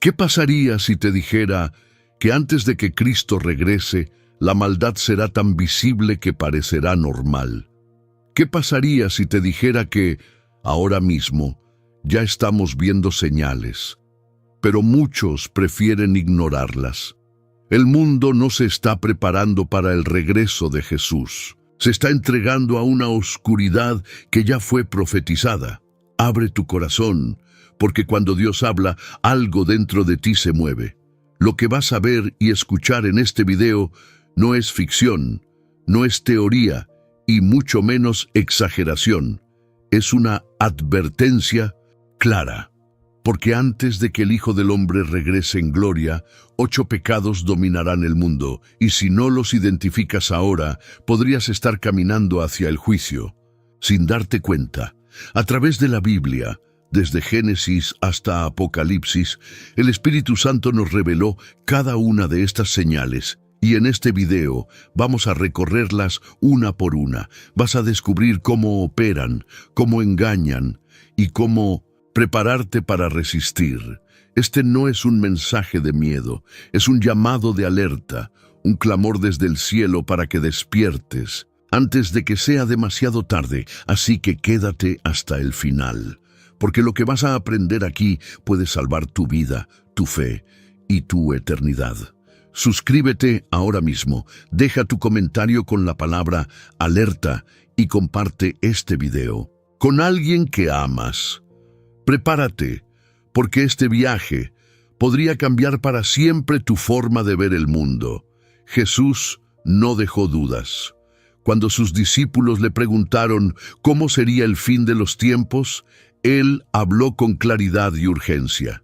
¿Qué pasaría si te dijera que antes de que Cristo regrese, la maldad será tan visible que parecerá normal? ¿Qué pasaría si te dijera que, ahora mismo, ya estamos viendo señales, pero muchos prefieren ignorarlas? El mundo no se está preparando para el regreso de Jesús. Se está entregando a una oscuridad que ya fue profetizada. Abre tu corazón, porque cuando Dios habla, algo dentro de ti se mueve. Lo que vas a ver y escuchar en este video no es ficción, no es teoría y mucho menos exageración. Es una advertencia clara. Porque antes de que el Hijo del Hombre regrese en gloria, 8 pecados dominarán el mundo, y si no los identificas ahora, podrías estar caminando hacia el juicio, sin darte cuenta. A través de la Biblia, desde Génesis hasta Apocalipsis, el Espíritu Santo nos reveló cada una de estas señales, y en este video vamos a recorrerlas una por una. Vas a descubrir cómo operan, cómo engañan y cómo prepararte para resistir. Este no es un mensaje de miedo, es un llamado de alerta, un clamor desde el cielo para que despiertes antes de que sea demasiado tarde, así que quédate hasta el final, porque lo que vas a aprender aquí puede salvar tu vida, tu fe y tu eternidad. Suscríbete ahora mismo, deja tu comentario con la palabra alerta y comparte este video con alguien que amas. Prepárate, porque este viaje podría cambiar para siempre tu forma de ver el mundo. Jesús no dejó dudas. Cuando sus discípulos le preguntaron cómo sería el fin de los tiempos, Él habló con claridad y urgencia.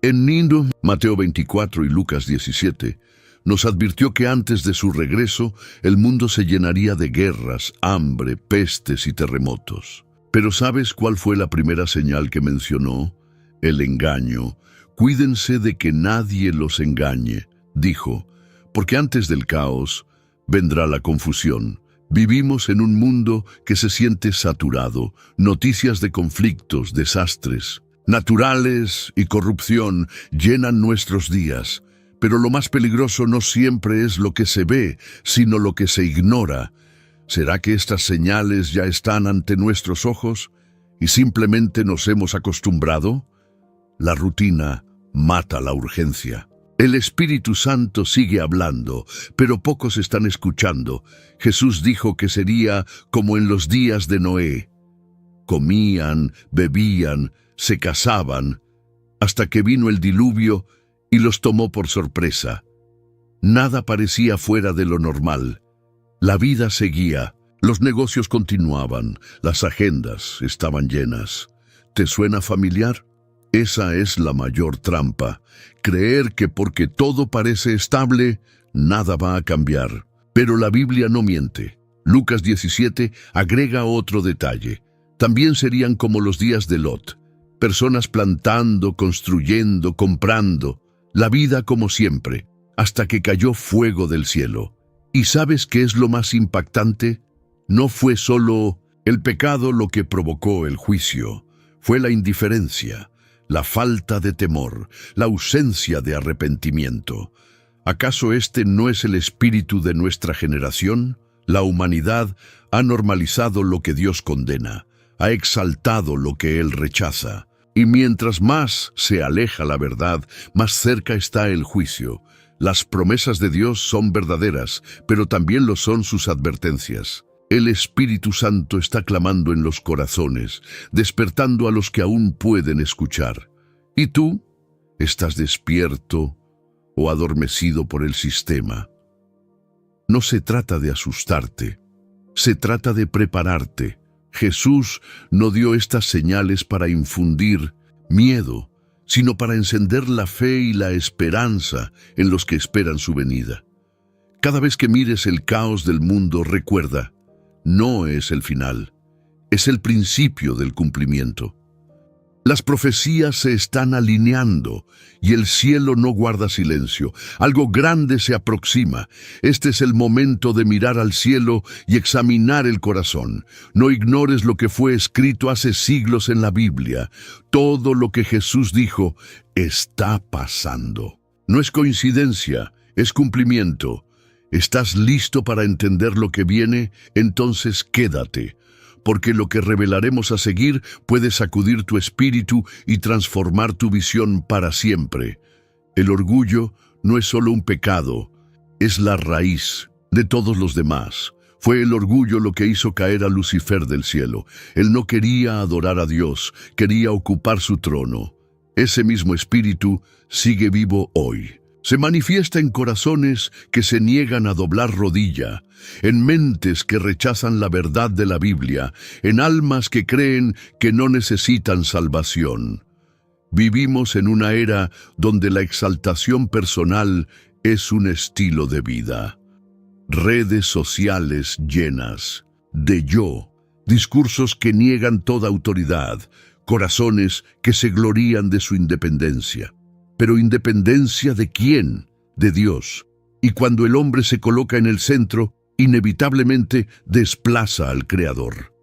En Mateo 24 y Lucas 17, nos advirtió que antes de su regreso, el mundo se llenaría de guerras, hambre, pestes y terremotos. Pero ¿sabes cuál fue la primera señal que mencionó? El engaño. Cuídense de que nadie los engañe, dijo, porque antes del caos vendrá la confusión. Vivimos en un mundo que se siente saturado, noticias de conflictos, desastres naturales y corrupción llenan nuestros días. Pero lo más peligroso no siempre es lo que se ve, sino lo que se ignora. ¿Será que estas señales ya están ante nuestros ojos y simplemente nos hemos acostumbrado? La rutina mata la urgencia. El Espíritu Santo sigue hablando, pero pocos están escuchando. Jesús dijo que sería como en los días de Noé. Comían, bebían, se casaban, hasta que vino el diluvio y los tomó por sorpresa. Nada parecía fuera de lo normal. La vida seguía, los negocios continuaban, las agendas estaban llenas. ¿Te suena familiar? Esa es la mayor trampa, creer que porque todo parece estable, nada va a cambiar. Pero la Biblia no miente. Lucas 17 agrega otro detalle. También serían como los días de Lot, personas plantando, construyendo, comprando, la vida como siempre, hasta que cayó fuego del cielo. ¿Y sabes qué es lo más impactante? No fue solo el pecado lo que provocó el juicio, fue la indiferencia, la falta de temor, la ausencia de arrepentimiento. ¿Acaso este no es el espíritu de nuestra generación? La humanidad ha normalizado lo que Dios condena, ha exaltado lo que Él rechaza. Y mientras más se aleja la verdad, más cerca está el juicio. Las promesas de Dios son verdaderas, pero también lo son sus advertencias. El Espíritu Santo está clamando en los corazones, despertando a los que aún pueden escuchar. ¿Y tú? ¿Estás despierto o adormecido por el sistema? No se trata de asustarte, se trata de prepararte. Jesús no dio estas señales para infundir miedo, sino para encender la fe y la esperanza en los que esperan su venida. Cada vez que mires el caos del mundo, recuerda, no es el final, es el principio del cumplimiento. Las profecías se están alineando y el cielo no guarda silencio. Algo grande se aproxima. Este es el momento de mirar al cielo y examinar el corazón. No ignores lo que fue escrito hace siglos en la Biblia. Todo lo que Jesús dijo está pasando. No es coincidencia, es cumplimiento. ¿Estás listo para entender lo que viene? Entonces quédate, porque lo que revelaremos a seguir puede sacudir tu espíritu y transformar tu visión para siempre. El orgullo no es solo un pecado, es la raíz de todos los demás. Fue el orgullo lo que hizo caer a Lucifer del cielo. Él no quería adorar a Dios, quería ocupar su trono. Ese mismo espíritu sigue vivo hoy. Se manifiesta en corazones que se niegan a doblar rodilla, en mentes que rechazan la verdad de la Biblia, en almas que creen que no necesitan salvación. Vivimos en una era donde la exaltación personal es un estilo de vida. Redes sociales llenas de yo, discursos que niegan toda autoridad, corazones que se glorían de su independencia. ¿Pero independencia de quién? De Dios. Y cuando el hombre se coloca en el centro, inevitablemente desplaza al Creador.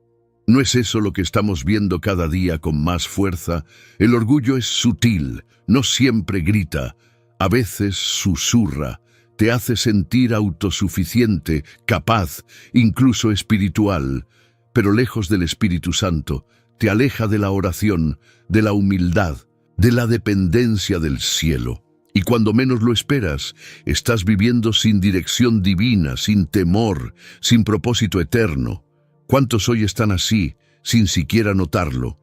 ¿No es eso lo que estamos viendo cada día con más fuerza? El orgullo es sutil, no siempre grita, a veces susurra, te hace sentir autosuficiente, capaz, incluso espiritual, pero lejos del Espíritu Santo, te aleja de la oración, de la humildad, de la dependencia del cielo. Y cuando menos lo esperas, estás viviendo sin dirección divina, sin temor, sin propósito eterno. ¿Cuántos hoy están así, sin siquiera notarlo?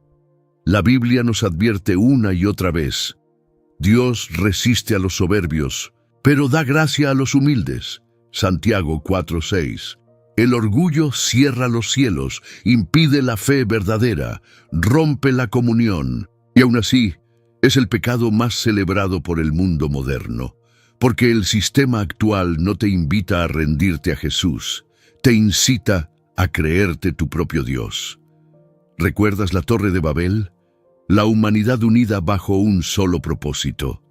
La Biblia nos advierte una y otra vez: Dios resiste a los soberbios, pero da gracia a los humildes. Santiago 4:6. El orgullo cierra los cielos, impide la fe verdadera, rompe la comunión, y aún así, es el pecado más celebrado por el mundo moderno, porque el sistema actual no te invita a rendirte a Jesús, te incita a creerte tu propio Dios. ¿Recuerdas la Torre de Babel? La humanidad unida bajo un solo propósito: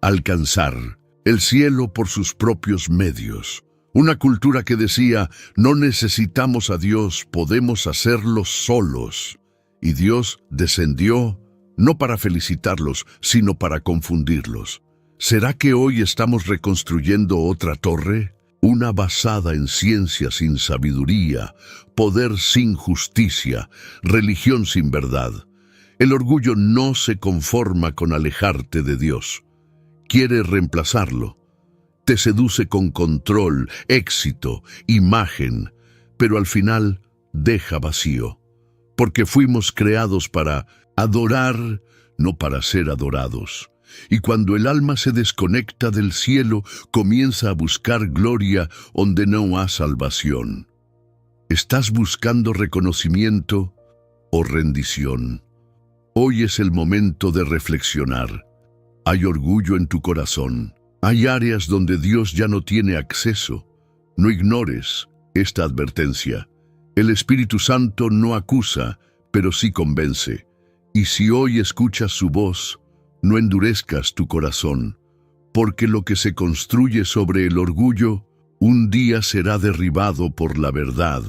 alcanzar el cielo por sus propios medios. Una cultura que decía, no necesitamos a Dios, podemos hacerlo solos. Y Dios descendió no para felicitarlos, sino para confundirlos. ¿Será que hoy estamos reconstruyendo otra torre? Una basada en ciencia sin sabiduría, poder sin justicia, religión sin verdad. El orgullo no se conforma con alejarte de Dios. Quiere reemplazarlo. Te seduce con control, éxito, imagen, pero al final deja vacío. Porque fuimos creados para adorar, no para ser adorados. Y cuando el alma se desconecta del cielo, comienza a buscar gloria donde no hay salvación. ¿Estás buscando reconocimiento o rendición? Hoy es el momento de reflexionar. Hay orgullo en tu corazón. Hay áreas donde Dios ya no tiene acceso. No ignores esta advertencia. El Espíritu Santo no acusa, pero sí convence. Y si hoy escuchas su voz, no endurezcas tu corazón, porque lo que se construye sobre el orgullo, un día será derribado por la verdad.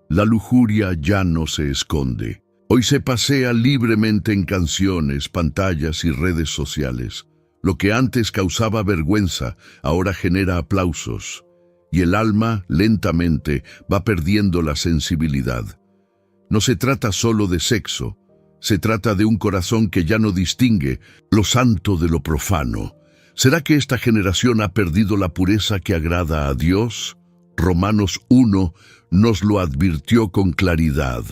La lujuria ya no se esconde. Hoy se pasea libremente en canciones, pantallas y redes sociales. Lo que antes causaba vergüenza, ahora genera aplausos. Y el alma, lentamente, va perdiendo la sensibilidad. No se trata solo de sexo. Se trata de un corazón que ya no distingue lo santo de lo profano. ¿Será que esta generación ha perdido la pureza que agrada a Dios? Romanos 1 nos lo advirtió con claridad.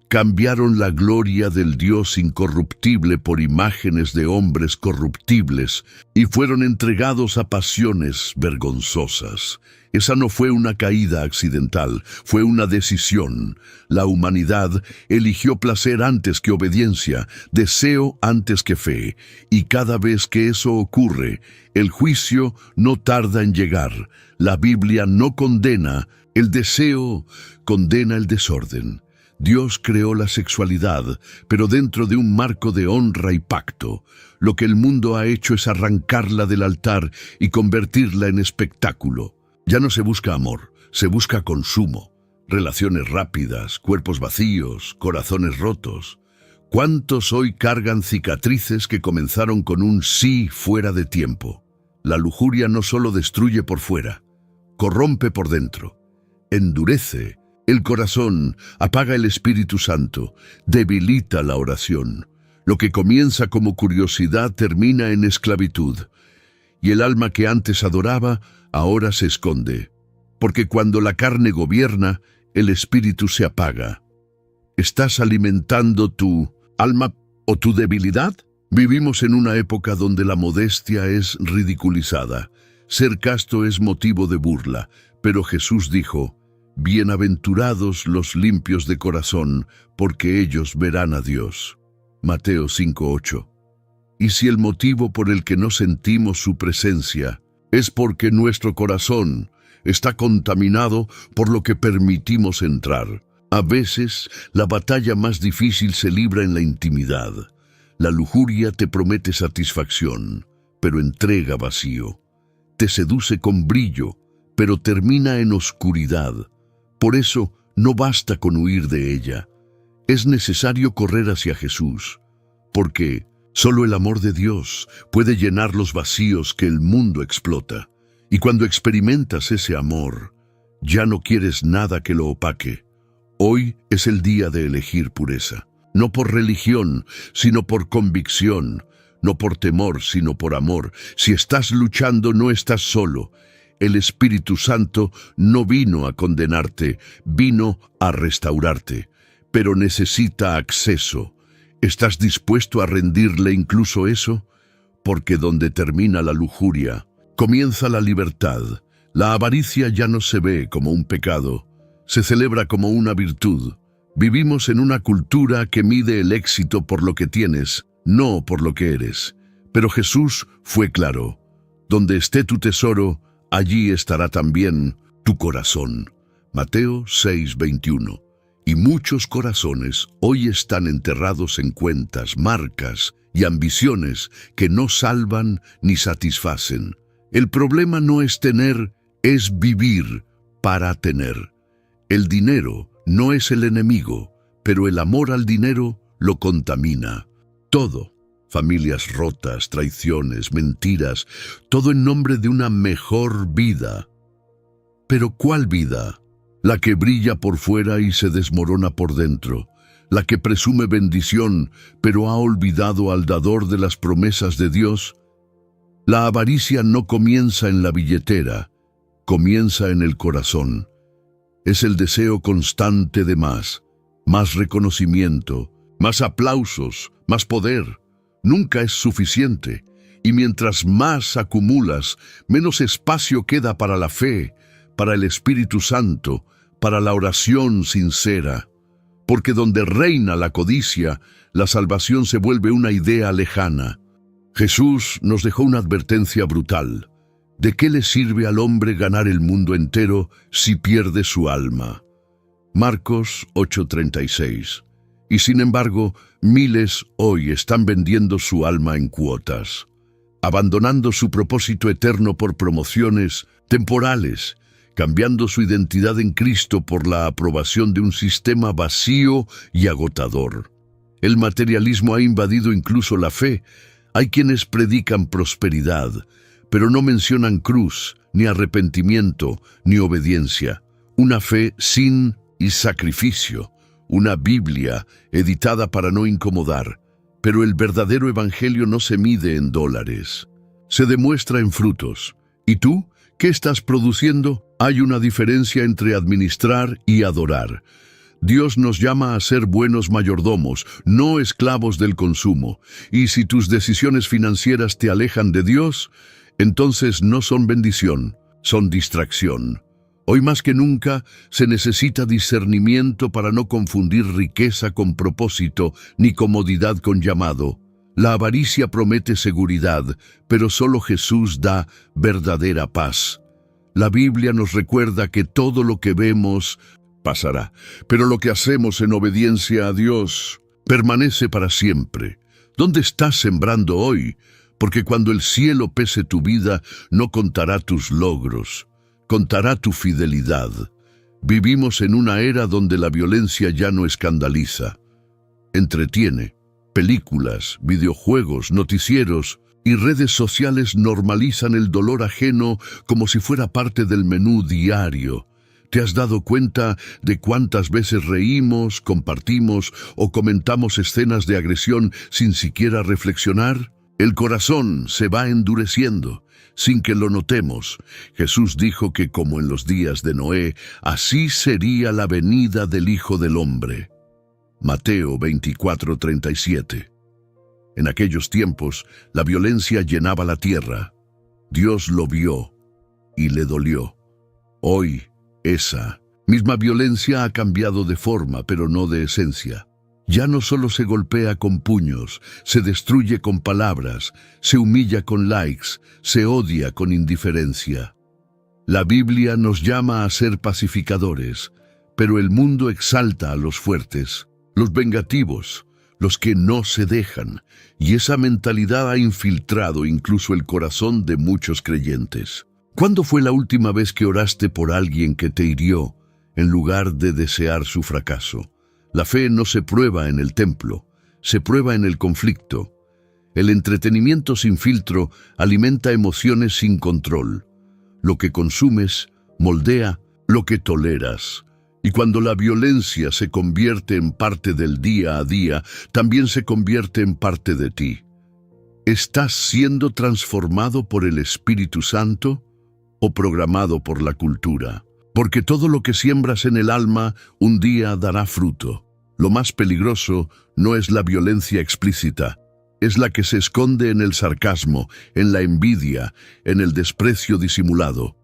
Cambiaron la gloria del Dios incorruptible por imágenes de hombres corruptibles y fueron entregados a pasiones vergonzosas. Esa no fue una caída accidental, fue una decisión. La humanidad eligió placer antes que obediencia, deseo antes que fe, y cada vez que eso ocurre, el juicio no tarda en llegar. La Biblia no condena, el deseo condena el desorden. Dios creó la sexualidad, pero dentro de un marco de honra y pacto. Lo que el mundo ha hecho es arrancarla del altar y convertirla en espectáculo. Ya no se busca amor, se busca consumo. Relaciones rápidas, cuerpos vacíos, corazones rotos. ¿Cuántos hoy cargan cicatrices que comenzaron con un sí fuera de tiempo? La lujuria no solo destruye por fuera, corrompe por dentro, endurece el corazón, apaga el Espíritu Santo, debilita la oración. Lo que comienza como curiosidad termina en esclavitud, y el alma que antes adoraba ahora se esconde, porque cuando la carne gobierna, el espíritu se apaga. ¿Estás alimentando tu alma o tu debilidad? Vivimos en una época donde la modestia es ridiculizada. Ser casto es motivo de burla, pero Jesús dijo: «Bienaventurados los limpios de corazón, porque ellos verán a Dios». Mateo 5:8. Y si el motivo por el que no sentimos su presencia es porque nuestro corazón está contaminado por lo que permitimos entrar, a veces la batalla más difícil se libra en la intimidad. La lujuria te promete satisfacción, pero entrega vacío. Te seduce con brillo, pero termina en oscuridad. Por eso no basta con huir de ella. Es necesario correr hacia Jesús, porque solo el amor de Dios puede llenar los vacíos que el mundo explota. Y cuando experimentas ese amor, ya no quieres nada que lo opaque. Hoy es el día de elegir pureza, no por religión, sino por convicción, no por temor, sino por amor. Si estás luchando, no estás solo. El Espíritu Santo no vino a condenarte, vino a restaurarte, pero necesita acceso. ¿Estás dispuesto a rendirle incluso eso? Porque donde termina la lujuria, comienza la libertad. La avaricia ya no se ve como un pecado, se celebra como una virtud. Vivimos en una cultura que mide el éxito por lo que tienes, no por lo que eres. Pero Jesús fue claro: donde esté tu tesoro, allí estará también tu corazón. Mateo 6:21. Y muchos corazones hoy están enterrados en cuentas, marcas y ambiciones que no salvan ni satisfacen. El problema no es tener, es vivir para tener. El dinero no es el enemigo, pero el amor al dinero lo contamina. Todo, familias rotas, traiciones, mentiras, todo en nombre de una mejor vida. ¿Pero cuál vida? La que brilla por fuera y se desmorona por dentro, la que presume bendición, pero ha olvidado al dador de las promesas de Dios. La avaricia no comienza en la billetera, comienza en el corazón. Es el deseo constante de más reconocimiento, más aplausos, más poder. Nunca es suficiente, y mientras más acumulas, menos espacio queda para la fe, para el Espíritu Santo, para la oración sincera. Porque donde reina la codicia, la salvación se vuelve una idea lejana. Jesús nos dejó una advertencia brutal. ¿De qué le sirve al hombre ganar el mundo entero si pierde su alma? Marcos 8:36. Y sin embargo, miles hoy están vendiendo su alma en cuotas, abandonando su propósito eterno por promociones temporales, cambiando su identidad en Cristo por la aprobación de un sistema vacío y agotador. El materialismo ha invadido incluso la fe. Hay quienes predican prosperidad, pero no mencionan cruz, ni arrepentimiento, ni obediencia. Una fe sin sacrificio, una Biblia editada para no incomodar. Pero el verdadero evangelio no se mide en dólares, se demuestra en frutos. ¿Y tú? ¿Qué estás produciendo? Hay una diferencia entre administrar y adorar. Dios nos llama a ser buenos mayordomos, no esclavos del consumo. Y si tus decisiones financieras te alejan de Dios, entonces no son bendición, son distracción. Hoy más que nunca se necesita discernimiento para no confundir riqueza con propósito ni comodidad con llamado. La avaricia promete seguridad, pero solo Jesús da verdadera paz. La Biblia nos recuerda que todo lo que vemos pasará, pero lo que hacemos en obediencia a Dios permanece para siempre. ¿Dónde estás sembrando hoy? Porque cuando el cielo pese tu vida, no contará tus logros, contará tu fidelidad. Vivimos en una era donde la violencia ya no escandaliza, entretiene. Películas, videojuegos, noticieros y redes sociales normalizan el dolor ajeno como si fuera parte del menú diario. ¿Te has dado cuenta de cuántas veces reímos, compartimos o comentamos escenas de agresión sin siquiera reflexionar? El corazón se va endureciendo, sin que lo notemos. Jesús dijo que como en los días de Noé, así sería la venida del Hijo del Hombre. Mateo 24:37. En aquellos tiempos, la violencia llenaba la tierra. Dios lo vio y le dolió. Hoy, esa misma violencia ha cambiado de forma, pero no de esencia. Ya no solo se golpea con puños, se destruye con palabras, se humilla con likes, se odia con indiferencia. La Biblia nos llama a ser pacificadores, pero el mundo exalta a los fuertes, los vengativos, los que no se dejan, y esa mentalidad ha infiltrado incluso el corazón de muchos creyentes. ¿Cuándo fue la última vez que oraste por alguien que te hirió, en lugar de desear su fracaso? La fe no se prueba en el templo, se prueba en el conflicto. El entretenimiento sin filtro alimenta emociones sin control. Lo que consumes moldea lo que toleras. Y cuando la violencia se convierte en parte del día a día, también se convierte en parte de ti. ¿Estás siendo transformado por el Espíritu Santo o programado por la cultura? Porque todo lo que siembras en el alma un día dará fruto. Lo más peligroso no es la violencia explícita, es la que se esconde en el sarcasmo, en la envidia, en el desprecio disimulado.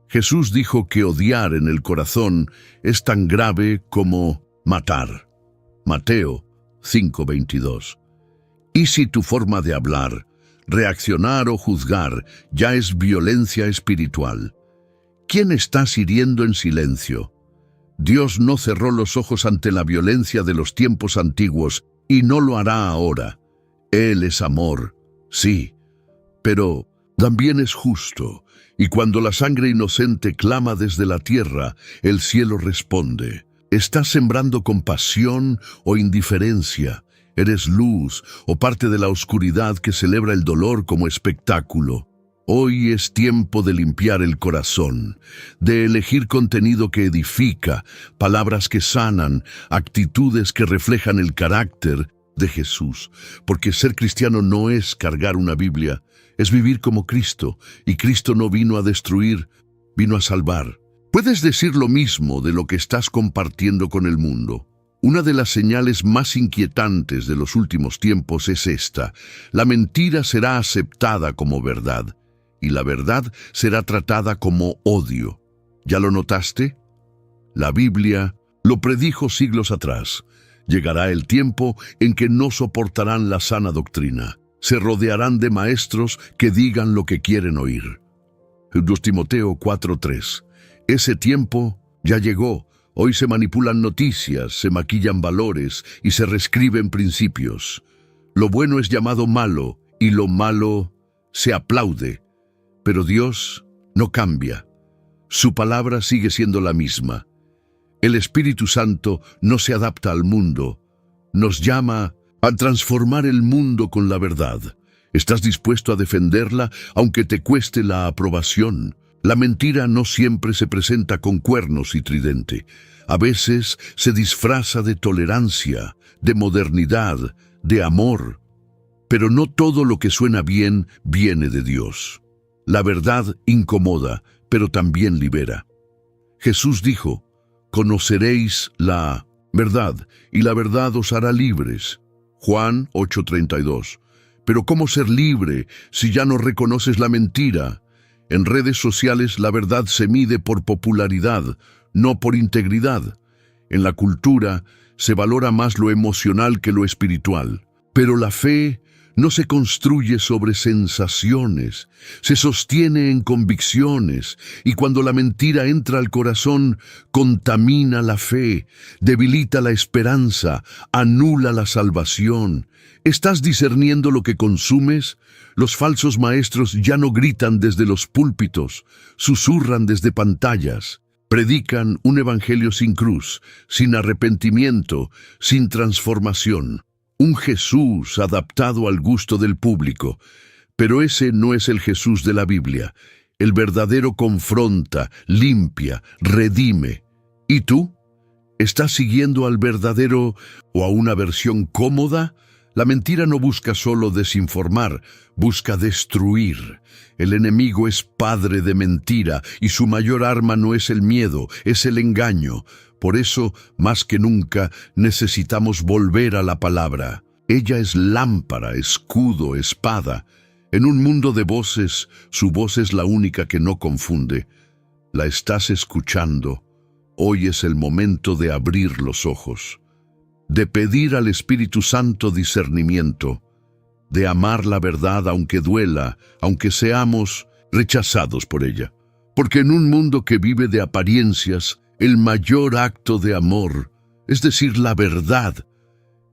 Jesús dijo que odiar en el corazón es tan grave como matar. Mateo 5:22. ¿Y si tu forma de hablar, reaccionar o juzgar ya es violencia espiritual? ¿Quién estás hiriendo en silencio? Dios no cerró los ojos ante la violencia de los tiempos antiguos y no lo hará ahora. Él es amor, sí, pero también es justo, y cuando la sangre inocente clama desde la tierra, el cielo responde. ¿Estás sembrando compasión o indiferencia? ¿Eres luz o parte de la oscuridad que celebra el dolor como espectáculo? Hoy es tiempo de limpiar el corazón, de elegir contenido que edifica, palabras que sanan, actitudes que reflejan el carácter de Jesús, porque ser cristiano no es cargar una Biblia, es vivir como Cristo, y Cristo no vino a destruir, vino a salvar. Puedes decir lo mismo de lo que estás compartiendo con el mundo. Una de las señales más inquietantes de los últimos tiempos es esta: la mentira será aceptada como verdad, y la verdad será tratada como odio. ¿Ya lo notaste? La Biblia lo predijo siglos atrás. Llegará el tiempo en que no soportarán la sana doctrina. Se rodearán de maestros que digan lo que quieren oír. 2 Timoteo 4:3. Ese tiempo ya llegó. Hoy se manipulan noticias, se maquillan valores y se reescriben principios. Lo bueno es llamado malo y lo malo se aplaude. Pero Dios no cambia. Su palabra sigue siendo la misma. El Espíritu Santo no se adapta al mundo. Nos llama a transformar el mundo con la verdad. ¿Estás dispuesto a defenderla aunque te cueste la aprobación? La mentira no siempre se presenta con cuernos y tridente. A veces se disfraza de tolerancia, de modernidad, de amor. Pero no todo lo que suena bien viene de Dios. La verdad incomoda, pero también libera. Jesús dijo: conoceréis la verdad, y la verdad os hará libres. Juan 8:32. Pero ¿cómo ser libre si ya no reconoces la mentira? En redes sociales la verdad se mide por popularidad, no por integridad. En la cultura se valora más lo emocional que lo espiritual. Pero la fe no se construye sobre sensaciones, se sostiene en convicciones, y cuando la mentira entra al corazón, contamina la fe, debilita la esperanza, anula la salvación. ¿Estás discerniendo lo que consumes? Los falsos maestros ya no gritan desde los púlpitos, susurran desde pantallas. Predican un evangelio sin cruz, sin arrepentimiento, sin transformación. un Jesús adaptado al gusto del público. Pero ese no es el Jesús de la Biblia. El verdadero confronta, limpia, redime. ¿Y tú? ¿Estás siguiendo al verdadero o a una versión cómoda? La mentira no busca solo desinformar, busca destruir. El enemigo es padre de mentira y su mayor arma no es el miedo, es el engaño. Por eso, más que nunca, necesitamos volver a la palabra. Ella es lámpara, escudo, espada. En un mundo de voces, su voz es la única que no confunde. La estás escuchando. Hoy es el momento de abrir los ojos, de pedir al Espíritu Santo discernimiento, de amar la verdad aunque duela, aunque seamos rechazados por ella. Porque en un mundo que vive de apariencias, el mayor acto de amor, es decir, la verdad.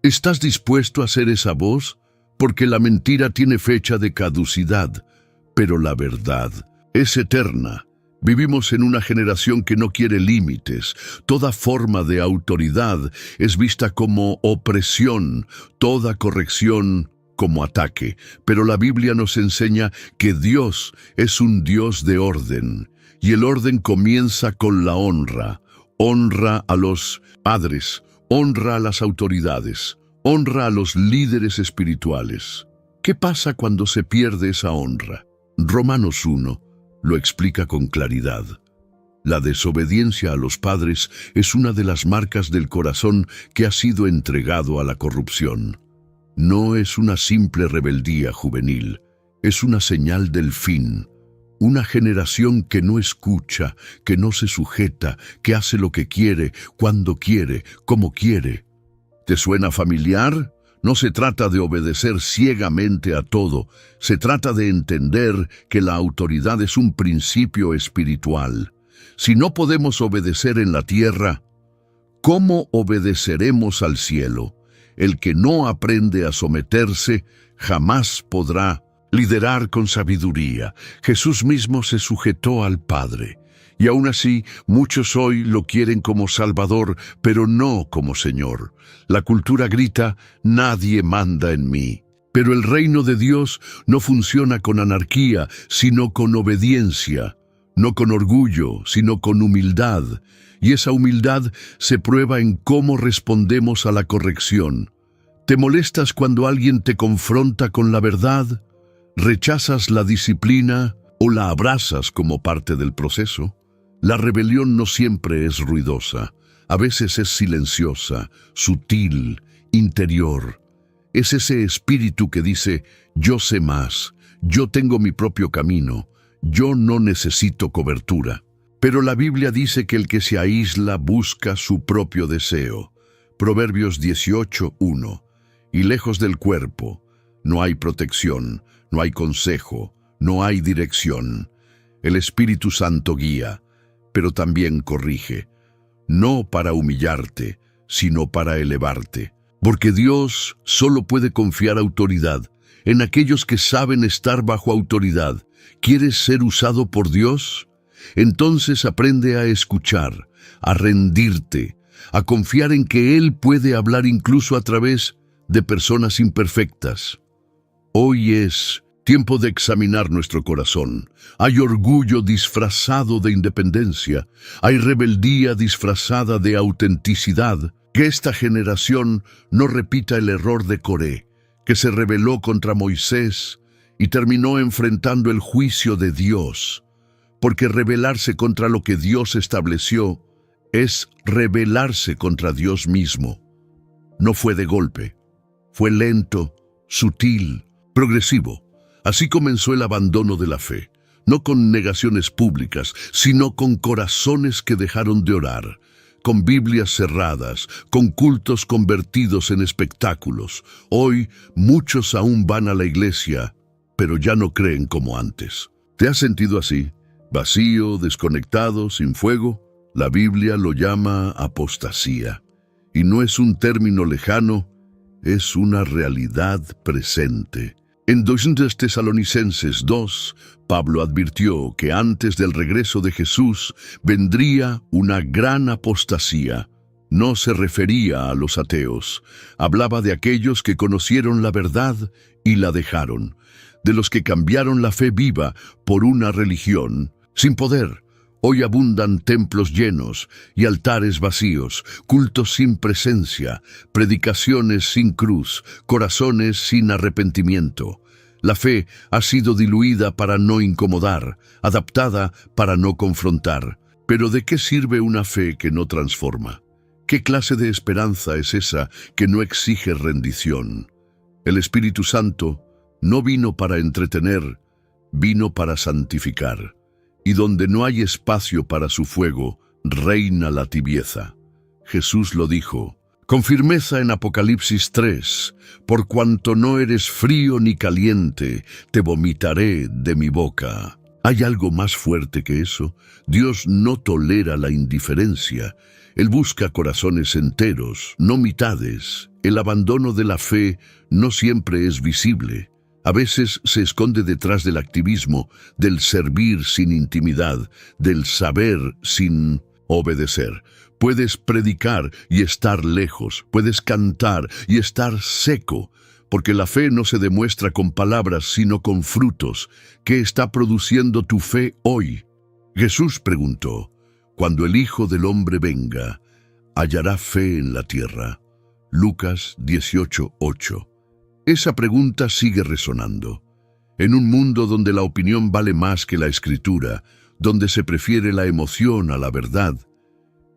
¿Estás dispuesto a ser esa voz? Porque la mentira tiene fecha de caducidad, pero la verdad es eterna. Vivimos en una generación que no quiere límites. Toda forma de autoridad es vista como opresión, toda corrección como ataque. Pero la Biblia nos enseña que Dios es un Dios de orden, y el orden comienza con la honra. Honra a los padres, honra a las autoridades, honra a los líderes espirituales. ¿Qué pasa cuando se pierde esa honra? Romanos 1 lo explica con claridad. La desobediencia a los padres es una de las marcas del corazón que ha sido entregado a la corrupción. No es una simple rebeldía juvenil, es una señal del fin. Una generación que no escucha, que no se sujeta, que hace lo que quiere, cuando quiere, como quiere. ¿Te suena familiar? No se trata de obedecer ciegamente a todo, se trata de entender que la autoridad es un principio espiritual. Si no podemos obedecer en la tierra, ¿cómo obedeceremos al cielo? El que no aprende a someterse jamás podrá liderar con sabiduría. Jesús mismo se sujetó al Padre. Y aún así, muchos hoy lo quieren como Salvador, pero no como Señor. La cultura grita, nadie manda en mí. Pero el reino de Dios no funciona con anarquía, sino con obediencia. No con orgullo, sino con humildad. Y esa humildad se prueba en cómo respondemos a la corrección. ¿Te molestas cuando alguien te confronta con la verdad? ¿Rechazas la disciplina o la abrazas como parte del proceso? La rebelión no siempre es ruidosa, a veces es silenciosa, sutil, interior. Es ese espíritu que dice, yo sé más, yo tengo mi propio camino, yo no necesito cobertura. Pero la Biblia dice que el que se aísla busca su propio deseo. Proverbios 18:1. Y lejos del cuerpo, no hay protección, no hay consejo, no hay dirección. El Espíritu Santo guía, pero también corrige, no para humillarte, sino para elevarte. Porque Dios solo puede confiar autoridad en aquellos que saben estar bajo autoridad. ¿Quieres ser usado por Dios? Entonces aprende a escuchar, a rendirte, a confiar en que Él puede hablar incluso a través de personas imperfectas. Hoy es tiempo de examinar nuestro corazón. Hay orgullo disfrazado de independencia. Hay rebeldía disfrazada de autenticidad. Que esta generación no repita el error de Coré, que se rebeló contra Moisés y terminó enfrentando el juicio de Dios. Porque rebelarse contra lo que Dios estableció es rebelarse contra Dios mismo. No fue de golpe. Fue lento, sutil, progresivo. Así comenzó el abandono de la fe, no con negaciones públicas, sino con corazones que dejaron de orar, con Biblias cerradas, con cultos convertidos en espectáculos. Hoy muchos aún van a la iglesia, pero ya no creen como antes. ¿Te has sentido así? Vacío, desconectado, sin fuego. La Biblia lo llama apostasía. Y no es un término lejano, es una realidad presente. En 2 Tesalonicenses 2, Pablo advirtió que antes del regreso de Jesús vendría una gran apostasía. no se refería a los ateos. Hablaba de aquellos que conocieron la verdad y la dejaron, de los que cambiaron la fe viva por una religión sin poder. Hoy abundan templos llenos y altares vacíos, cultos sin presencia, predicaciones sin cruz, corazones sin arrepentimiento. La fe ha sido diluida para no incomodar, adaptada para no confrontar. Pero ¿de qué sirve una fe que no transforma? ¿Qué clase de esperanza es esa que no exige rendición? El Espíritu Santo no vino para entretener, vino para santificar. Y donde no hay espacio para su fuego, reina la tibieza. Jesús lo dijo con firmeza en Apocalipsis 3, por cuanto no eres frío ni caliente, te vomitaré de mi boca. ¿Hay algo más fuerte que eso? Dios no tolera la indiferencia. Él busca corazones enteros, no mitades. El abandono de la fe no siempre es visible. A veces se esconde detrás del activismo, del servir sin intimidad, del saber sin obedecer. Puedes predicar y estar lejos, puedes cantar y estar seco, porque la fe no se demuestra con palabras, sino con frutos. ¿Qué está produciendo tu fe hoy? Jesús preguntó, cuando el Hijo del Hombre venga, ¿hallará fe en la tierra? Lucas 18:8. Esa pregunta sigue resonando. En un mundo donde la opinión vale más que la escritura, donde se prefiere la emoción a la verdad,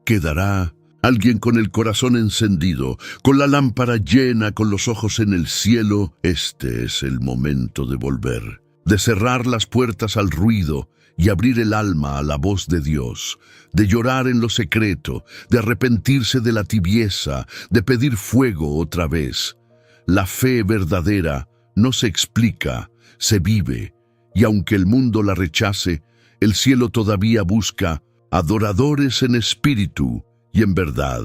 ¿quedará alguien con el corazón encendido, con la lámpara llena, con los ojos en el cielo? Este es el momento de volver, de cerrar las puertas al ruido y abrir el alma a la voz de Dios, de llorar en lo secreto, de arrepentirse de la tibieza, de pedir fuego otra vez. La fe verdadera no se explica, se vive, y aunque el mundo la rechace, el cielo todavía busca adoradores en espíritu y en verdad.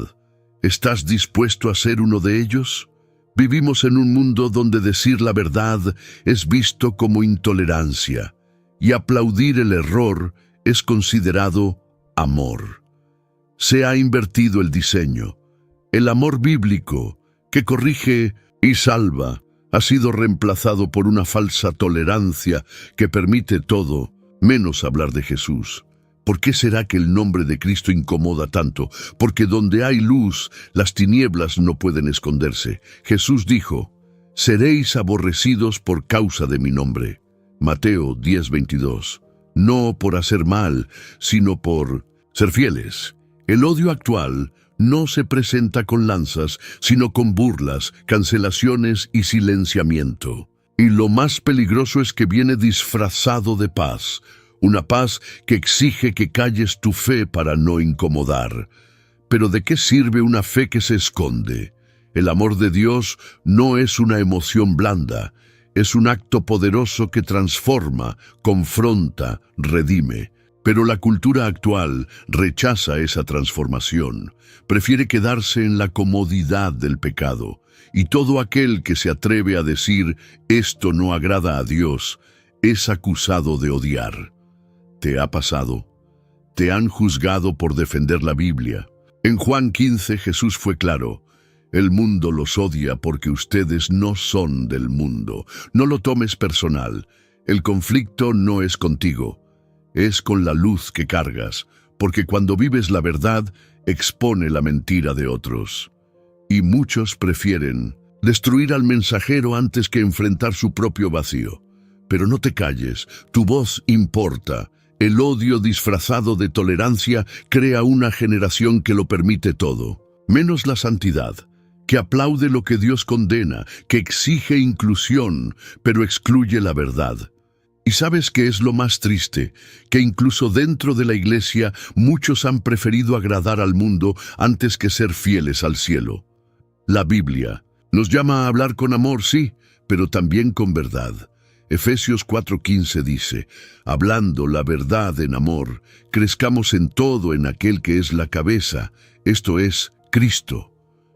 ¿Estás dispuesto a ser uno de ellos? Vivimos en un mundo donde decir la verdad es visto como intolerancia, y aplaudir el error es considerado amor. Se ha invertido el diseño. El amor bíblico, que corrige y salva, ha sido reemplazado por una falsa tolerancia que permite todo, menos hablar de Jesús. ¿Por qué será que el nombre de Cristo incomoda tanto? Porque donde hay luz, las tinieblas no pueden esconderse. Jesús dijo, «Seréis aborrecidos por causa de mi nombre». Mateo 10:22. No por hacer mal, sino por ser fieles. El odio actual no se presenta con lanzas, sino con burlas, cancelaciones y silenciamiento. Y lo más peligroso es que viene disfrazado de paz, una paz que exige que calles tu fe para no incomodar. Pero ¿de qué sirve una fe que se esconde? El amor de Dios no es una emoción blanda, es un acto poderoso que transforma, confronta, redime. Pero la cultura actual rechaza esa transformación, prefiere quedarse en la comodidad del pecado, y todo aquel que se atreve a decir «esto no agrada a Dios» es acusado de odiar. ¿Te ha pasado? ¿Te han juzgado por defender la Biblia? En Juan 15 Jesús fue claro, «El mundo los odia porque ustedes no son del mundo». No lo tomes personal, el conflicto no es contigo. Es con la luz que cargas, porque cuando vives la verdad, expone la mentira de otros. Y muchos prefieren destruir al mensajero antes que enfrentar su propio vacío. Pero no te calles, tu voz importa. El odio disfrazado de tolerancia crea una generación que lo permite todo, menos la santidad, que aplaude lo que Dios condena, que exige inclusión, pero excluye la verdad. ¿Y sabes qué es lo más triste? Que incluso dentro de la iglesia muchos han preferido agradar al mundo antes que ser fieles al cielo. La Biblia nos llama a hablar con amor, sí, pero también con verdad. Efesios 4:15 dice, hablando la verdad en amor, crezcamos en todo en aquel que es la cabeza, esto es, Cristo.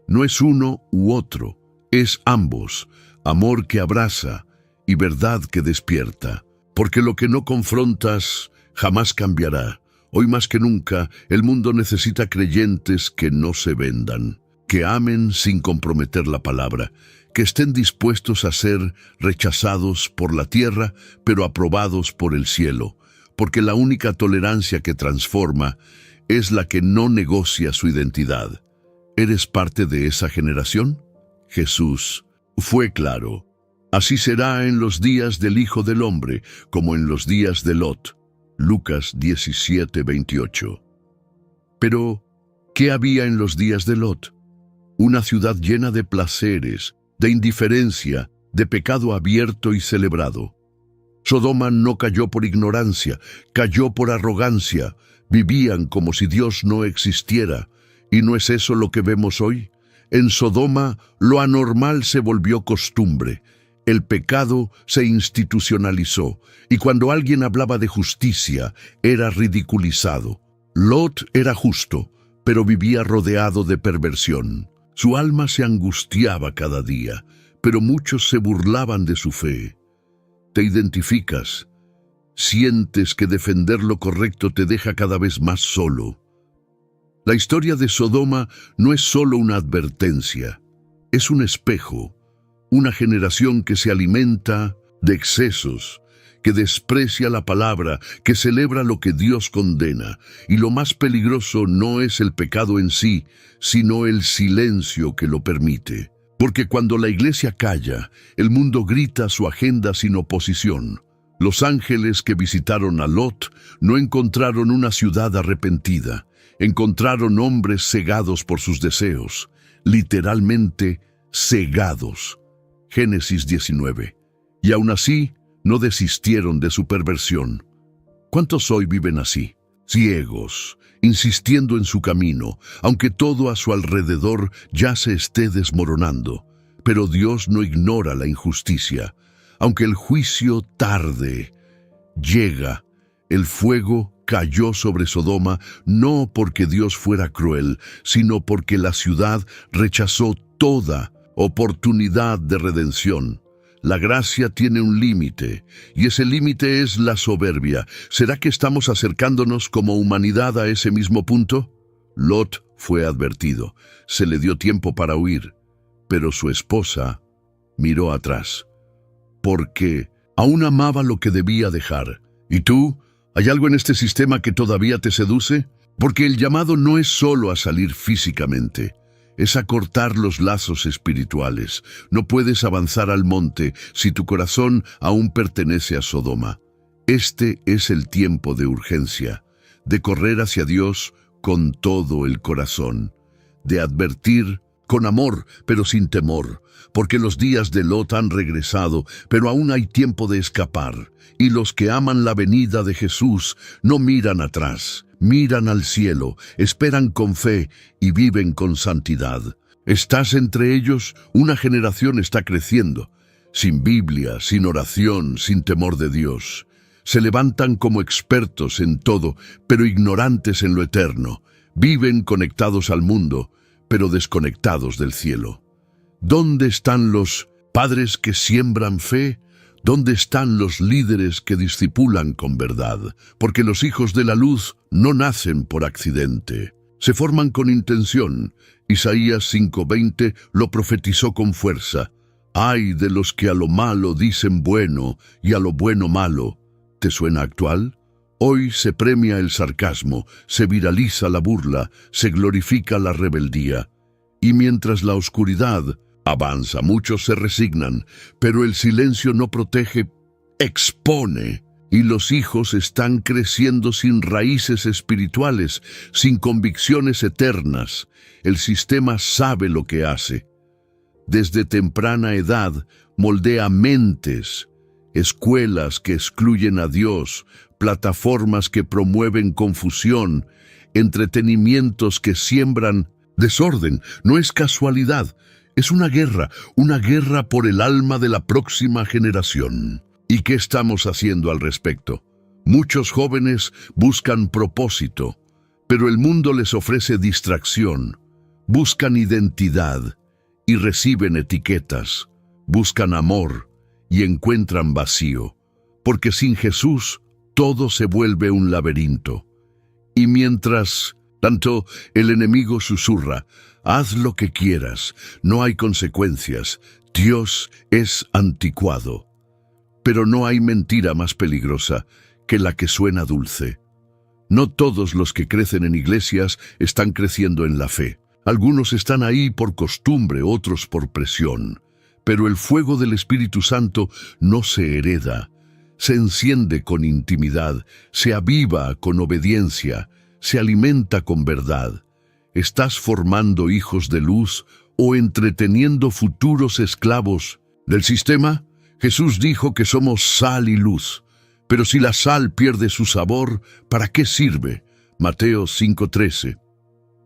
No es uno u otro, es ambos, amor que abraza y verdad que despierta. Porque lo que no confrontas jamás cambiará. Hoy más que nunca, el mundo necesita creyentes que no se vendan, que amen sin comprometer la palabra, que estén dispuestos a ser rechazados por la tierra, pero aprobados por el cielo, porque la única tolerancia que transforma es la que no negocia su identidad. ¿Eres parte de esa generación? Jesús fue claro. Así será en los días del Hijo del Hombre, como en los días de Lot. Lucas 17:28. Pero, ¿qué había en los días de Lot? Una ciudad llena de placeres, de indiferencia, de pecado abierto y celebrado. Sodoma no cayó por ignorancia, cayó por arrogancia. Vivían como si Dios no existiera. ¿Y no es eso lo que vemos hoy? En Sodoma, lo anormal se volvió costumbre. El pecado se institucionalizó, y cuando alguien hablaba de justicia, era ridiculizado. Lot era justo, pero vivía rodeado de perversión. Su alma se angustiaba cada día, pero muchos se burlaban de su fe. ¿Te identificas? Sientes que defender lo correcto te deja cada vez más solo. La historia de Sodoma no es solo una advertencia, es un espejo, una generación que se alimenta de excesos, que desprecia la palabra, que celebra lo que Dios condena. Y lo más peligroso no es el pecado en sí, sino el silencio que lo permite. Porque cuando la iglesia calla, el mundo grita su agenda sin oposición. Los ángeles que visitaron a Lot no encontraron una ciudad arrepentida, encontraron hombres cegados por sus deseos, literalmente cegados. Génesis 19. Y aún así, no desistieron de su perversión. ¿Cuántos hoy viven así? Ciegos, insistiendo en su camino, aunque todo a su alrededor ya se esté desmoronando. Pero Dios no ignora la injusticia. Aunque el juicio tarde, llega. El fuego cayó sobre Sodoma no porque Dios fuera cruel, sino porque la ciudad rechazó toda oportunidad de redención. La gracia tiene un límite, y ese límite es la soberbia. ¿Será que estamos acercándonos como humanidad a ese mismo punto? Lot fue advertido. Se le dio tiempo para huir, pero su esposa miró atrás, porque aún amaba lo que debía dejar. ¿Y tú? ¿Hay algo en este sistema que todavía te seduce? Porque el llamado no es solo a salir físicamente, es a cortar los lazos espirituales. No puedes avanzar al monte si tu corazón aún pertenece a Sodoma. Este es el tiempo de urgencia, de correr hacia Dios con todo el corazón, de advertir con amor, pero sin temor, porque los días de Lot han regresado, pero aún hay tiempo de escapar. Y los que aman la venida de Jesús no miran atrás, miran al cielo, esperan con fe y viven con santidad. ¿Estás entre ellos? Una generación está creciendo, sin Biblia, sin oración, sin temor de Dios. Se levantan como expertos en todo, pero ignorantes en lo eterno. Viven conectados al mundo, pero desconectados del cielo. ¿Dónde están los padres que siembran fe? ¿Dónde están los líderes que discipulan con verdad? Porque los hijos de la luz no nacen por accidente, se forman con intención. Isaías 5:20 lo profetizó con fuerza. Ay de los que a lo malo dicen bueno y a lo bueno malo. ¿Te suena actual? Hoy se premia el sarcasmo, se viraliza la burla, se glorifica la rebeldía. Y mientras la oscuridad avanza, muchos se resignan, pero el silencio no protege, expone. Y los hijos están creciendo sin raíces espirituales, sin convicciones eternas. El sistema sabe lo que hace. Desde temprana edad moldea mentes, escuelas que excluyen a Dios, plataformas que promueven confusión, entretenimientos que siembran desorden. No es casualidad, es una guerra por el alma de la próxima generación. ¿Y qué estamos haciendo al respecto? Muchos jóvenes buscan propósito, pero el mundo les ofrece distracción. Buscan identidad y reciben etiquetas. Buscan amor y encuentran vacío, porque sin Jesús todo se vuelve un laberinto. Y mientras tanto el enemigo susurra, haz lo que quieras, no hay consecuencias, Dios es anticuado. Pero no hay mentira más peligrosa que la que suena dulce. No todos los que crecen en iglesias están creciendo en la fe. Algunos están ahí por costumbre, otros por presión. Pero el fuego del Espíritu Santo no se hereda. Se enciende con intimidad, se aviva con obediencia, se alimenta con verdad. ¿Estás formando hijos de luz o entreteniendo futuros esclavos del sistema? Jesús dijo que somos sal y luz. Pero si la sal pierde su sabor, ¿para qué sirve? Mateo 5:13.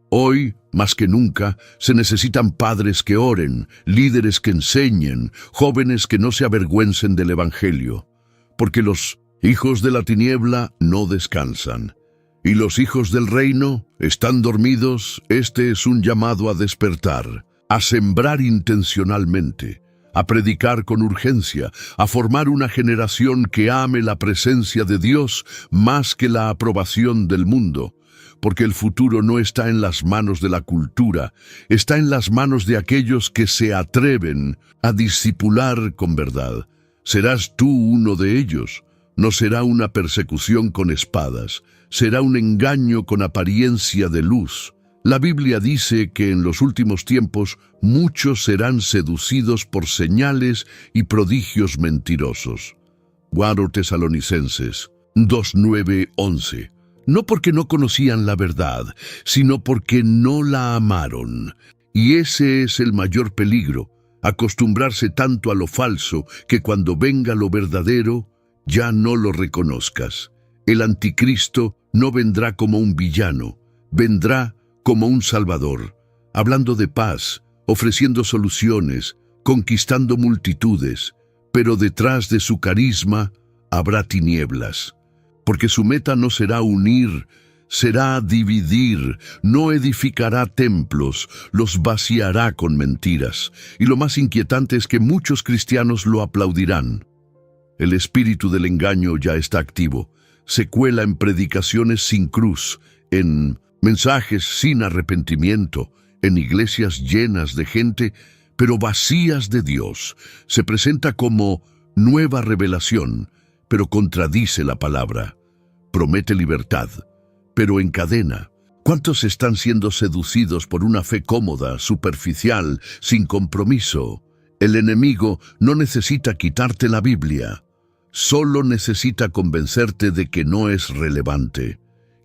Hoy, más que nunca, se necesitan padres que oren, líderes que enseñen, jóvenes que no se avergüencen del Evangelio. Porque los hijos de la tiniebla no descansan. Y los hijos del reino están dormidos. Este es un llamado a despertar, a sembrar intencionalmente, a predicar con urgencia, a formar una generación que ame la presencia de Dios más que la aprobación del mundo, porque el futuro no está en las manos de la cultura, está en las manos de aquellos que se atreven a discipular con verdad. Serás tú uno de ellos. No será una persecución con espadas, será un engaño con apariencia de luz. La Biblia dice que en los últimos tiempos muchos serán seducidos por señales y prodigios mentirosos. 1 Tesalonicenses 2:9-11. No porque no conocían la verdad, sino porque no la amaron. Y ese es el mayor peligro, acostumbrarse tanto a lo falso que cuando venga lo verdadero, ya no lo reconozcas. El anticristo no vendrá como un villano, vendrá como un salvador, hablando de paz, ofreciendo soluciones, conquistando multitudes, pero detrás de su carisma habrá tinieblas, porque su meta no será unir, será dividir, no edificará templos, los vaciará con mentiras, y lo más inquietante es que muchos cristianos lo aplaudirán. El espíritu del engaño ya está activo, se cuela en predicaciones sin cruz, en mensajes sin arrepentimiento, en iglesias llenas de gente, pero vacías de Dios. Se presenta como nueva revelación, pero contradice la palabra. Promete libertad, pero encadena. ¿Cuántos están siendo seducidos por una fe cómoda, superficial, sin compromiso? El enemigo no necesita quitarte la Biblia, solo necesita convencerte de que no es relevante,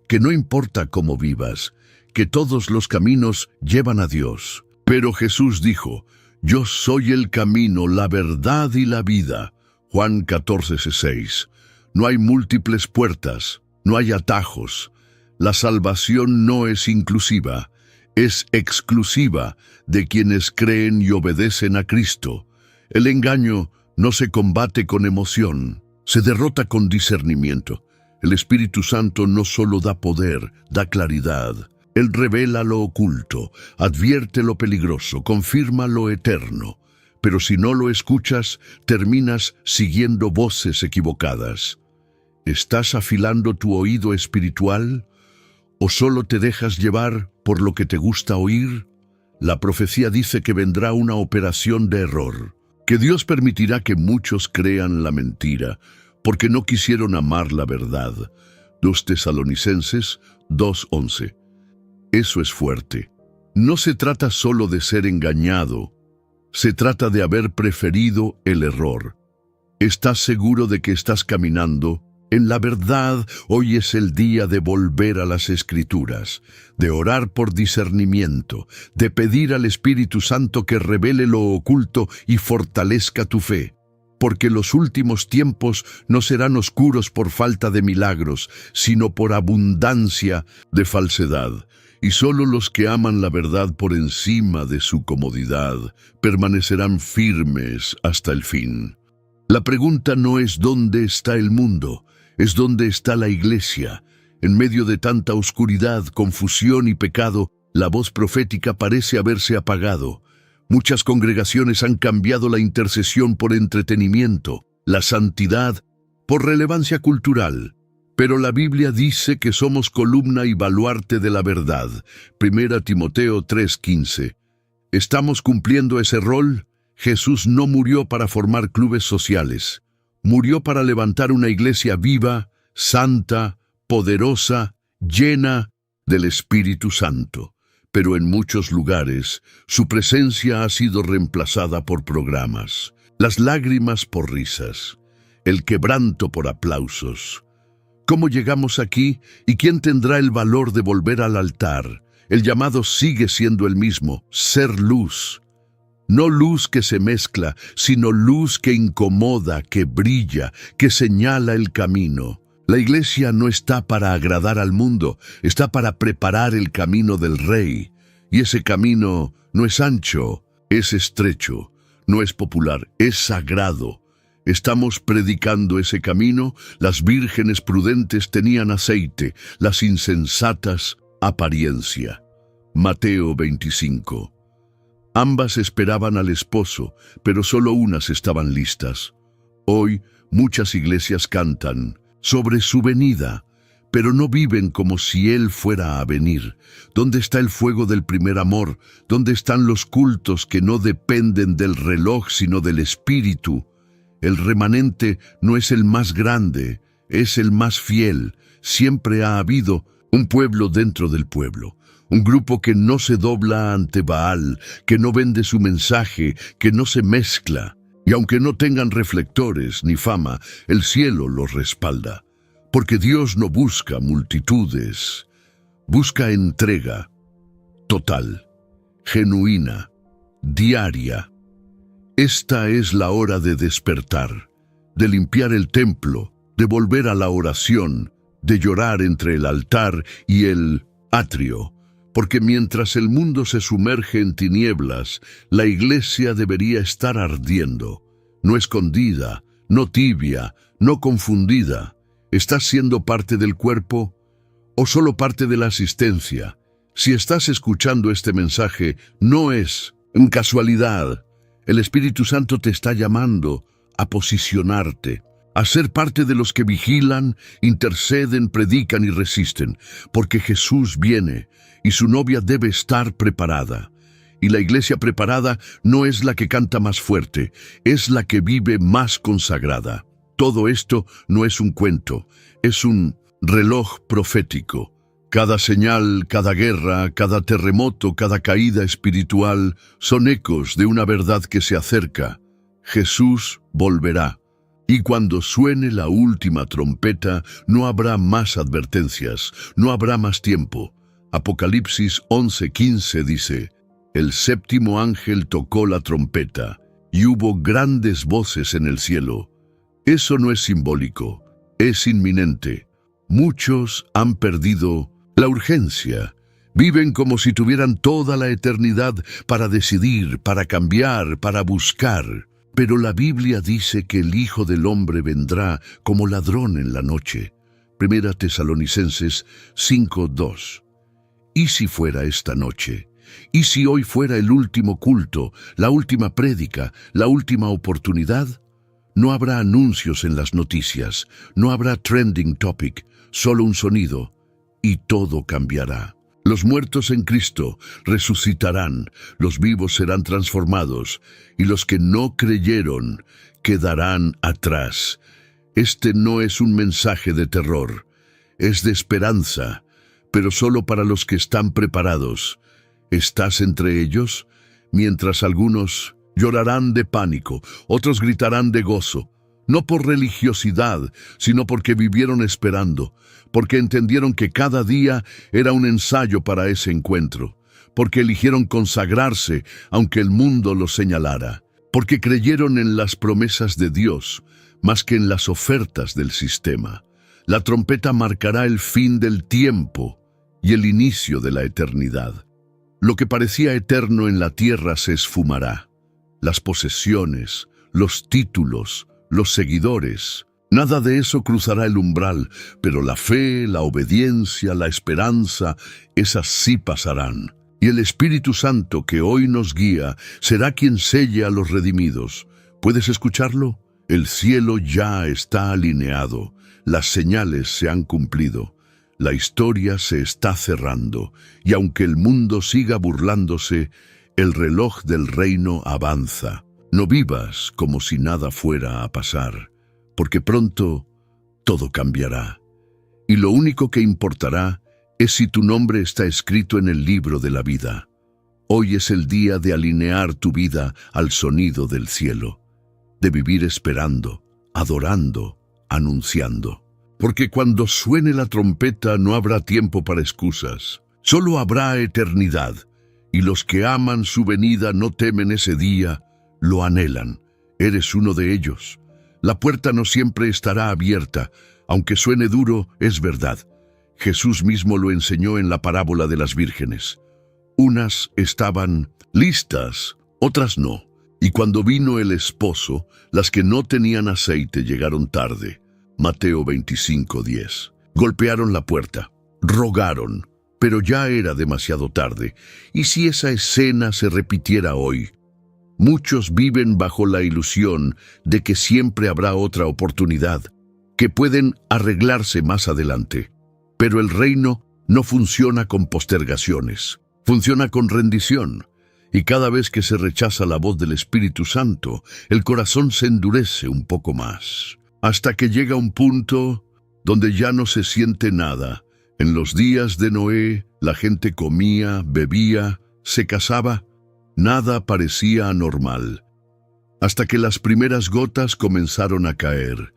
que no importa cómo vivas, que todos los caminos llevan a Dios. Pero Jesús dijo, yo soy el camino, la verdad y la vida. Juan 14:6. No hay múltiples puertas, no hay atajos. La salvación no es inclusiva, es exclusiva de quienes creen y obedecen a Cristo. El engaño no se combate con emoción, se derrota con discernimiento. El Espíritu Santo no solo da poder, da claridad. Él revela lo oculto, advierte lo peligroso, confirma lo eterno. Pero si no lo escuchas, terminas siguiendo voces equivocadas. ¿Estás afilando tu oído espiritual o solo te dejas llevar por lo que te gusta oír? La profecía dice que vendrá una operación de error, que Dios permitirá que muchos crean la mentira, porque no quisieron amar la verdad. 2 Tesalonicenses 2:11. Eso es fuerte. No se trata solo de ser engañado, se trata de haber preferido el error. ¿Estás seguro de que estás caminando en la verdad? Hoy es el día de volver a las Escrituras, de orar por discernimiento, de pedir al Espíritu Santo que revele lo oculto y fortalezca tu fe. Porque los últimos tiempos no serán oscuros por falta de milagros, sino por abundancia de falsedad. Y solo los que aman la verdad por encima de su comodidad permanecerán firmes hasta el fin. La pregunta no es dónde está el mundo, es dónde está la iglesia. En medio de tanta oscuridad, confusión y pecado, la voz profética parece haberse apagado. Muchas congregaciones han cambiado la intercesión por entretenimiento, la santidad por relevancia cultural. Pero la Biblia dice que somos columna y baluarte de la verdad. 1 Timoteo 3:15. ¿Estamos cumpliendo ese rol? Jesús no murió para formar clubes sociales. Murió para levantar una iglesia viva, santa, poderosa, llena del Espíritu Santo. Pero en muchos lugares, su presencia ha sido reemplazada por programas, las lágrimas por risas, el quebranto por aplausos. ¿Cómo llegamos aquí y quién tendrá el valor de volver al altar? El llamado sigue siendo el mismo, ser luz. No luz que se mezcla, sino luz que incomoda, que brilla, que señala el camino. La iglesia no está para agradar al mundo, está para preparar el camino del Rey. Y ese camino no es ancho, es estrecho, no es popular, es sagrado. Estamos predicando ese camino. Las vírgenes prudentes tenían aceite, las insensatas apariencia. Mateo 25. Ambas esperaban al esposo, pero solo unas estaban listas. Hoy muchas iglesias cantan sobre su venida, pero no viven como si Él fuera a venir. ¿Dónde está el fuego del primer amor? ¿Dónde están los cultos que no dependen del reloj sino del Espíritu? El remanente no es el más grande, es el más fiel. Siempre ha habido un pueblo dentro del pueblo. Un grupo que no se dobla ante Baal, que no vende su mensaje, que no se mezcla. Y aunque no tengan reflectores ni fama, el cielo los respalda. Porque Dios no busca multitudes, busca entrega total, genuina, diaria. Esta es la hora de despertar, de limpiar el templo, de volver a la oración, de llorar entre el altar y el atrio. Porque mientras el mundo se sumerge en tinieblas, la iglesia debería estar ardiendo, no escondida, no tibia, no confundida. ¿Estás siendo parte del cuerpo o solo parte de la asistencia? Si estás escuchando este mensaje, no es en casualidad. El Espíritu Santo te está llamando a posicionarte, a ser parte de los que vigilan, interceden, predican y resisten, porque Jesús viene y su novia debe estar preparada. Y la iglesia preparada no es la que canta más fuerte, es la que vive más consagrada. Todo esto no es un cuento, es un reloj profético. Cada señal, cada guerra, cada terremoto, cada caída espiritual son ecos de una verdad que se acerca. Jesús volverá. Y cuando suene la última trompeta, no habrá más advertencias, no habrá más tiempo. Apocalipsis 11:15 dice: el séptimo ángel tocó la trompeta, y hubo grandes voces en el cielo. Eso no es simbólico, es inminente. Muchos han perdido la urgencia. Viven como si tuvieran toda la eternidad para decidir, para cambiar, para buscar. Pero la Biblia dice que el Hijo del Hombre vendrá como ladrón en la noche. 1 Tesalonicenses 5:2. ¿Y si fuera esta noche? ¿Y si hoy fuera el último culto, la última prédica, la última oportunidad? No habrá anuncios en las noticias, no habrá trending topic, solo un sonido, y todo cambiará. Los muertos en Cristo resucitarán, los vivos serán transformados, y los que no creyeron quedarán atrás. Este no es un mensaje de terror, es de esperanza, pero solo para los que están preparados. ¿Estás entre ellos? Mientras algunos llorarán de pánico, otros gritarán de gozo, no por religiosidad, sino porque vivieron esperando, porque entendieron que cada día era un ensayo para ese encuentro, porque eligieron consagrarse aunque el mundo los señalara, porque creyeron en las promesas de Dios más que en las ofertas del sistema. La trompeta marcará el fin del tiempo y el inicio de la eternidad. Lo que parecía eterno en la tierra se esfumará. Las posesiones, los títulos, los seguidores, nada de eso cruzará el umbral, pero la fe, la obediencia, la esperanza, esas sí pasarán. Y el Espíritu Santo que hoy nos guía será quien selle a los redimidos. ¿Puedes escucharlo? El cielo ya está alineado. Las señales se han cumplido. La historia se está cerrando, y aunque el mundo siga burlándose, el reloj del reino avanza. No vivas como si nada fuera a pasar, porque pronto todo cambiará. Y lo único que importará es si tu nombre está escrito en el libro de la vida. Hoy es el día de alinear tu vida al sonido del cielo, de vivir esperando, adorando, anunciando. Porque cuando suene la trompeta no habrá tiempo para excusas, solo habrá eternidad, y los que aman su venida no temen ese día, lo anhelan. Eres uno de ellos. La puerta no siempre estará abierta, aunque suene duro, es verdad. Jesús mismo lo enseñó en la parábola de las vírgenes. Unas estaban listas, otras no. Y cuando vino el esposo, las que no tenían aceite llegaron tarde. Mateo 25:10. Golpearon la puerta, rogaron, pero ya era demasiado tarde. ¿Y si esa escena se repitiera hoy? Muchos viven bajo la ilusión de que siempre habrá otra oportunidad, que pueden arreglarse más adelante. Pero el reino no funciona con postergaciones, funciona con rendición. Y cada vez que se rechaza la voz del Espíritu Santo, el corazón se endurece un poco más, hasta que llega un punto donde ya no se siente nada. En los días de Noé, la gente comía, bebía, se casaba, nada parecía anormal, hasta que las primeras gotas comenzaron a caer.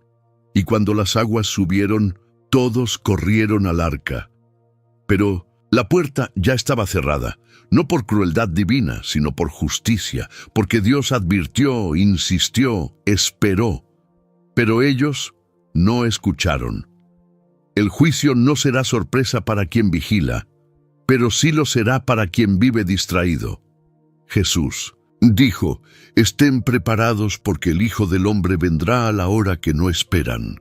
Y cuando las aguas subieron, todos corrieron al arca. Pero la puerta ya estaba cerrada, no por crueldad divina, sino por justicia, porque Dios advirtió, insistió, esperó. Pero ellos no escucharon. El juicio no será sorpresa para quien vigila, pero sí lo será para quien vive distraído. Jesús dijo: estén preparados porque el Hijo del Hombre vendrá a la hora que no esperan.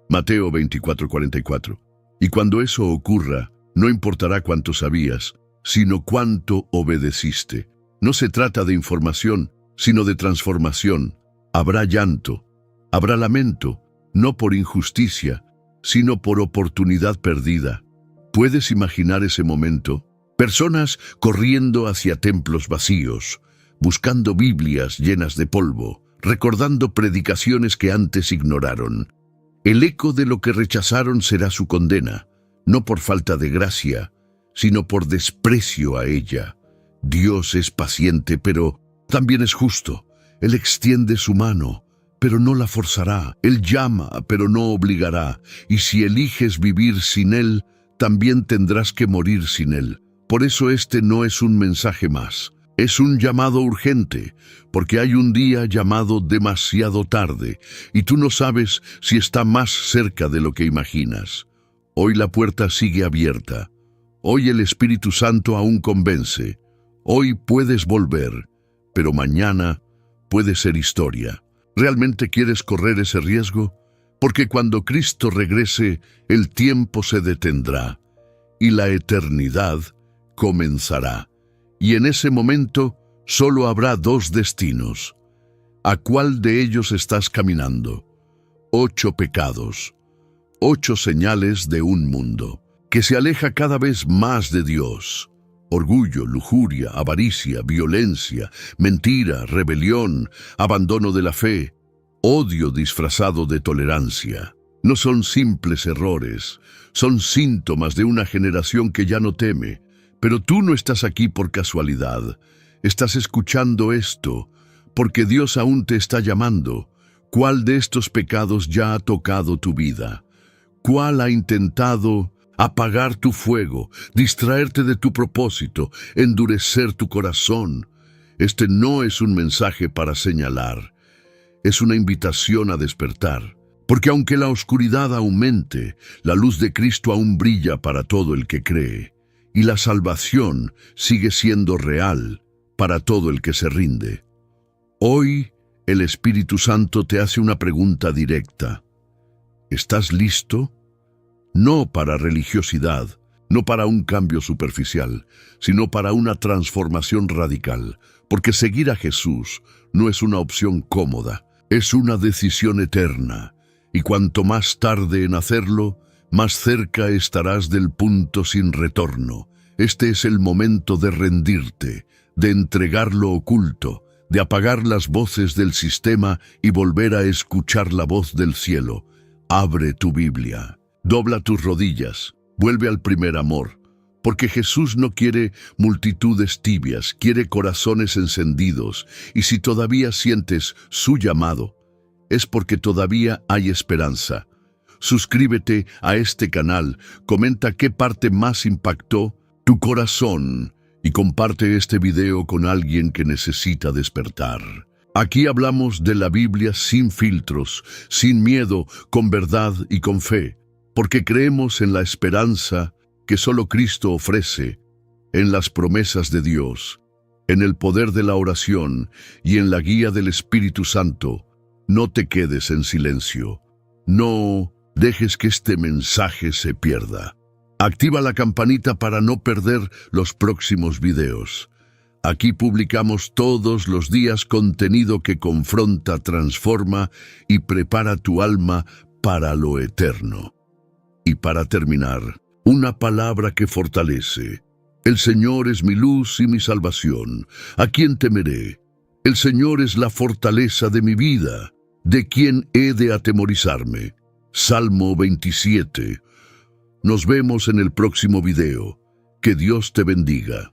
Mateo 24:44. Y cuando eso ocurra, no importará cuánto sabías, sino cuánto obedeciste. No se trata de información, sino de transformación. Habrá llanto, habrá lamento, no por injusticia, sino por oportunidad perdida. ¿Puedes imaginar ese momento? Personas corriendo hacia templos vacíos, buscando Biblias llenas de polvo, recordando predicaciones que antes ignoraron. El eco de lo que rechazaron será su condena, no por falta de gracia, sino por desprecio a ella. Dios es paciente, pero también es justo. Él extiende su mano, pero no la forzará. Él llama, pero no obligará. Y si eliges vivir sin Él, también tendrás que morir sin Él. Por eso este no es un mensaje más. Es un llamado urgente, porque hay un día llamado demasiado tarde, y tú no sabes si está más cerca de lo que imaginas. Hoy la puerta sigue abierta. Hoy el Espíritu Santo aún convence. Hoy puedes volver, pero mañana puede ser historia. ¿Realmente quieres correr ese riesgo? Porque cuando Cristo regrese, el tiempo se detendrá y la eternidad comenzará. Y en ese momento solo habrá dos destinos. ¿A cuál de ellos estás caminando? 8 pecados, 8 señales de un mundo que se aleja cada vez más de Dios. Orgullo, lujuria, avaricia, violencia, mentira, rebelión, abandono de la fe, odio disfrazado de tolerancia. No son simples errores, son síntomas de una generación que ya no teme. Pero tú no estás aquí por casualidad. Estás escuchando esto porque Dios aún te está llamando. ¿Cuál de estos pecados ya ha tocado tu vida? ¿Cuál ha intentado apagar tu fuego, distraerte de tu propósito, endurecer tu corazón? Este no es un mensaje para señalar, es una invitación a despertar. Porque aunque la oscuridad aumente, la luz de Cristo aún brilla para todo el que cree. Y la salvación sigue siendo real para todo el que se rinde. Hoy el Espíritu Santo te hace una pregunta directa. ¿Estás listo? No para religiosidad, no para un cambio superficial, sino para una transformación radical, porque seguir a Jesús no es una opción cómoda, es una decisión eterna. y cuanto más tarde en hacerlo, más cerca estarás del punto sin retorno. Este es el momento de rendirte, de entregar lo oculto, de apagar las voces del sistema y volver a escuchar la voz del cielo. Abre tu Biblia, dobla tus rodillas, vuelve al primer amor, porque Jesús no quiere multitudes tibias, quiere corazones encendidos, y si todavía sientes su llamado, es porque todavía hay esperanza. Suscríbete a este canal, comenta qué parte más impactó tu corazón y comparte este video con alguien que necesita despertar. Aquí hablamos de la Biblia sin filtros, sin miedo, con verdad y con fe, porque creemos en la esperanza que solo Cristo ofrece, en las promesas de Dios, en el poder de la oración y en la guía del Espíritu Santo. No te quedes en silencio. No dejes que este mensaje se pierda. Activa la campanita para no perder los próximos videos. Aquí publicamos todos los días contenido que confronta, transforma y prepara tu alma para lo eterno. Y para terminar, una palabra que fortalece. El Señor es mi luz y mi salvación. ¿A quién temeré? El Señor es la fortaleza de mi vida. ¿De quién he de atemorizarme? Salmo 27. Nos vemos en el próximo video. Que Dios te bendiga.